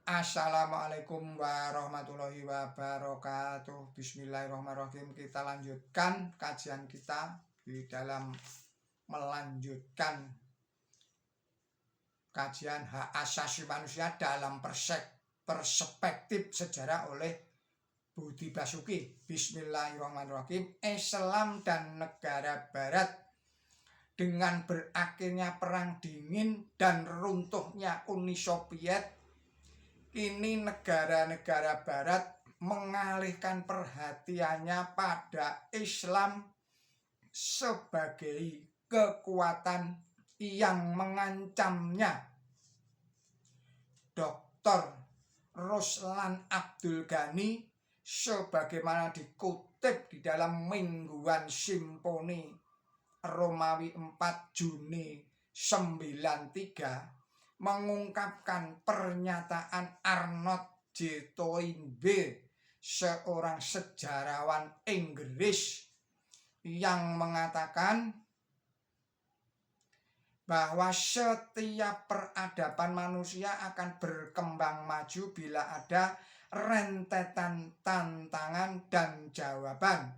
Assalamualaikum warahmatullahi wabarakatuh. Bismillahirrahmanirrahim. Kita lanjutkan kajian kita di dalam melanjutkan kajian hak asasi manusia dalam perspektif sejarah oleh Budi Basuki. Bismillahirrahmanirrahim. Islam dan negara barat. Dengan berakhirnya Perang Dingin dan runtuhnya Uni Soviet, kini negara-negara barat mengalihkan perhatiannya pada Islam sebagai kekuatan yang mengancamnya. Dr. Ruslan Abdul Ghani sebagaimana dikutip di dalam Mingguan Simponi Romawi 4 Juni 93 mengungkapkan pernyataan Arnold J. Toynbee, seorang sejarawan Inggris, yang mengatakan bahwa setiap peradaban manusia akan berkembang maju bila ada rentetan tantangan dan jawaban,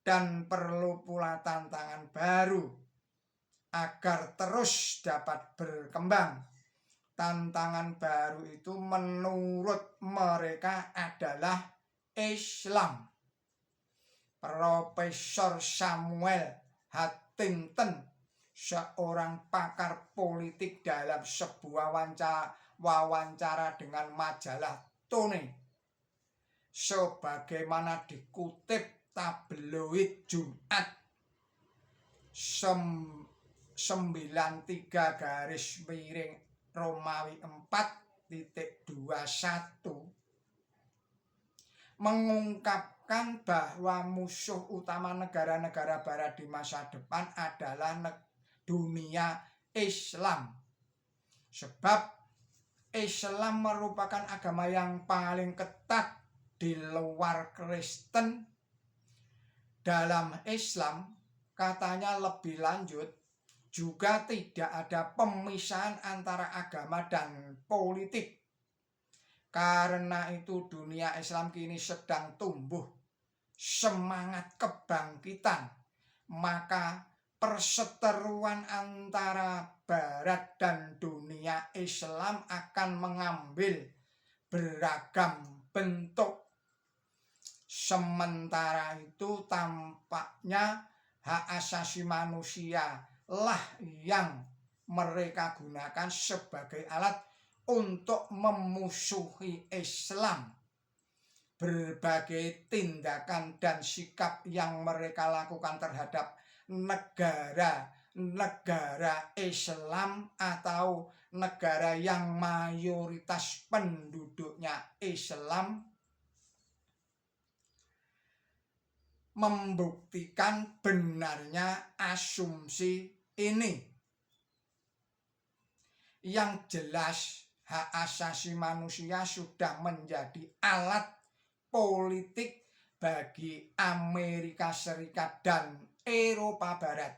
dan perlu pula tantangan baru agar terus dapat berkembang. Tantangan baru itu menurut mereka adalah Islam. Profesor Samuel Huntington, seorang pakar politik, dalam sebuah wawancara dengan majalah Tone, sebagaimana dikutip tabloid Jumat 93 Romawi 4.21 mengungkapkan bahwa musuh utama negara-negara barat di masa depan adalah dunia Islam. Sebab Islam merupakan agama yang paling ketat di luar Kristen. Dalam Islam, katanya lebih lanjut, juga tidak ada pemisahan antara agama dan politik. Karena itu dunia Islam kini sedang tumbuh semangat kebangkitan. Maka perseteruan antara barat dan dunia Islam akan mengambil beragam bentuk. Sementara itu tampaknya hak asasi manusia lah yang mereka gunakan sebagai alat untuk memusuhi Islam. Berbagai tindakan dan sikap yang mereka lakukan terhadap negara-negara Islam atau negara yang mayoritas penduduknya Islam membuktikan benarnya asumsi ini. Yang jelas, hak asasi manusia sudah menjadi alat politik bagi Amerika Serikat dan Eropa Barat.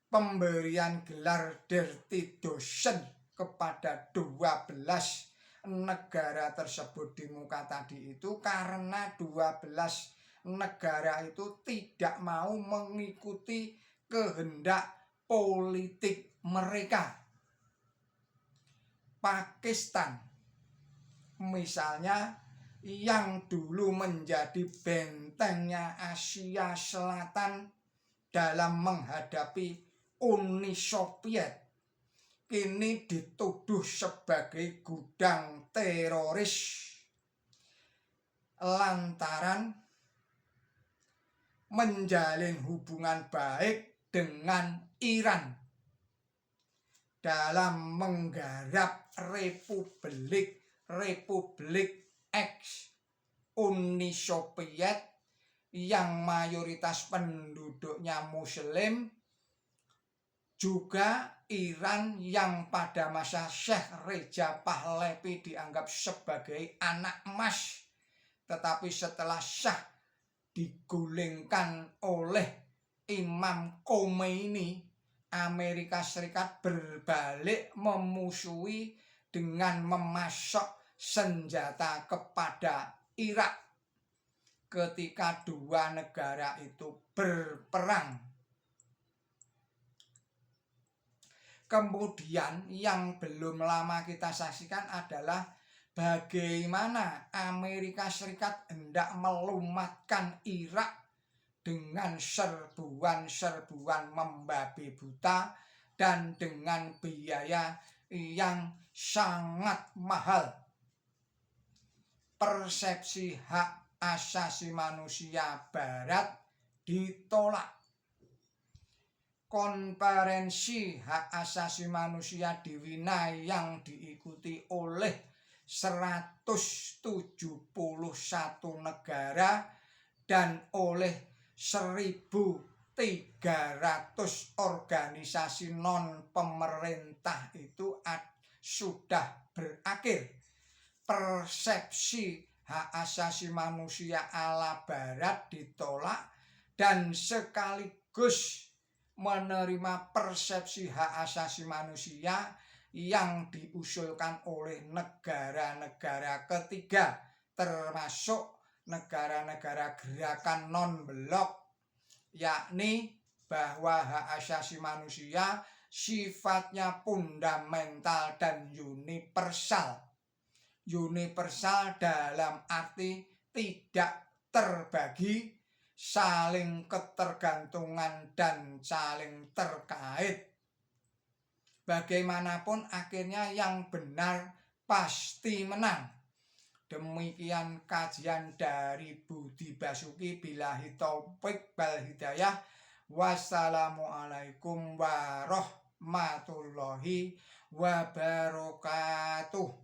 Pemberian gelar Dirty Dozen kepada 12 negara tersebut di muka tadi itu karena 12 negara itu tidak mau mengikuti kehendak politik mereka. Pakistan misalnya, yang dulu menjadi bentengnya Asia Selatan dalam menghadapi Uni Soviet, kini dituduh sebagai gudang teroris lantaran menjalin hubungan baik dengan Iran dalam menggarap Republik ex Uni Soviet yang mayoritas penduduknya Muslim, juga Iran yang pada masa Syekh Reza Pahlavi dianggap sebagai anak emas, tetapi setelah Syah digulingkan oleh Imam Khomeini, Amerika Serikat berbalik memusuhi dengan memasok senjata kepada Irak ketika dua negara itu berperang. Kemudian yang belum lama kita saksikan adalah bagaimana Amerika Serikat hendak melumatkan Irak dengan serbuan-serbuan membabi buta dan dengan biaya yang sangat mahal. Persepsi hak asasi manusia Barat ditolak. Konferensi hak asasi manusia di Wina yang diikuti oleh 171 negara dan oleh 1.300 organisasi non pemerintah itu sudah berakhir. Persepsi hak asasi manusia ala Barat ditolak dan sekaligus menerima persepsi hak asasi manusia yang diusulkan oleh negara-negara ketiga, termasuk negara-negara gerakan non-blok, yakni bahwa hak asasi manusia sifatnya fundamental dan universal. Universal dalam arti tidak terbagi, saling ketergantungan dan saling terkait. Bagaimanapun akhirnya yang benar pasti menang. Demikian kajian dari Budi Basuki. Billahi taufik wal hidayah. Wassalamualaikum warahmatullahi wabarakatuh.